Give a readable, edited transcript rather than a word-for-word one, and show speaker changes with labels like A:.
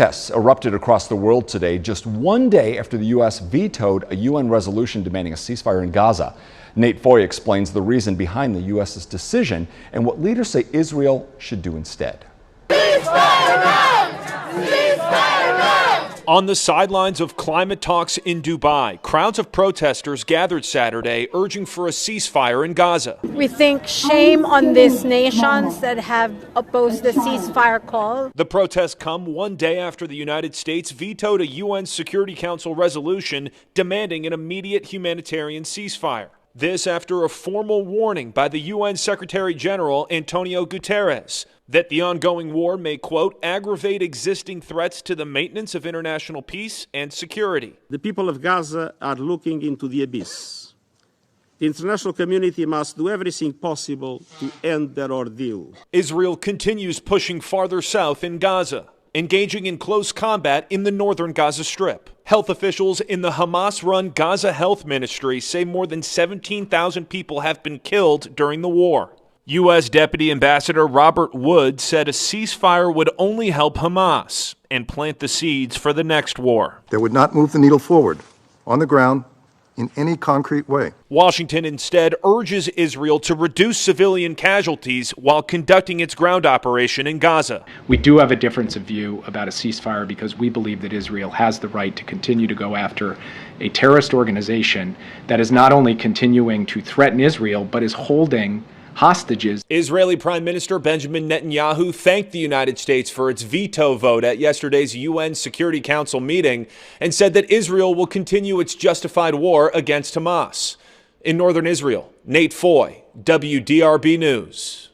A: Protests erupted across the world today, just one day after the U.S. vetoed a UN resolution demanding a ceasefire in Gaza. Nate Foy explains the reason behind the U.S.'s decision and what leaders say Israel should do instead.
B: Ceasefire now! Ceasefire now!
C: On the sidelines of climate talks in Dubai, crowds of protesters gathered Saturday urging for a ceasefire in Gaza.
D: We think shame on these nations that have opposed the ceasefire call.
C: The protests come one day after the United States vetoed a UN Security Council resolution demanding an immediate humanitarian ceasefire. This after a formal warning by the UN Secretary General Antonio Guterres that the ongoing war may, quote, aggravate existing threats to the maintenance of international peace and security.
E: The people of Gaza are looking into the abyss. The international community must do everything possible to end their ordeal.
C: Israel continues pushing farther south in Gaza, engaging in close combat in the northern Gaza Strip. Health officials in the Hamas-run Gaza Health Ministry say more than 17,000 people have been killed during the war. U.S. Deputy Ambassador Robert Wood said a ceasefire would only help Hamas and plant the seeds for the next war.
F: That would not move the needle forward on the ground in any concrete way.
C: Washington instead urges Israel to reduce civilian casualties while conducting its ground operation in Gaza.
G: We do have a difference of view about a ceasefire because we believe that Israel has the right to continue to go after a terrorist organization that is not only continuing to threaten Israel, but is holding hostages.
C: Israeli Prime Minister Benjamin Netanyahu thanked the United States for its veto vote at yesterday's UN Security Council meeting and said that Israel will continue its justified war against Hamas. In northern Israel, Nate Foy, WDRB News.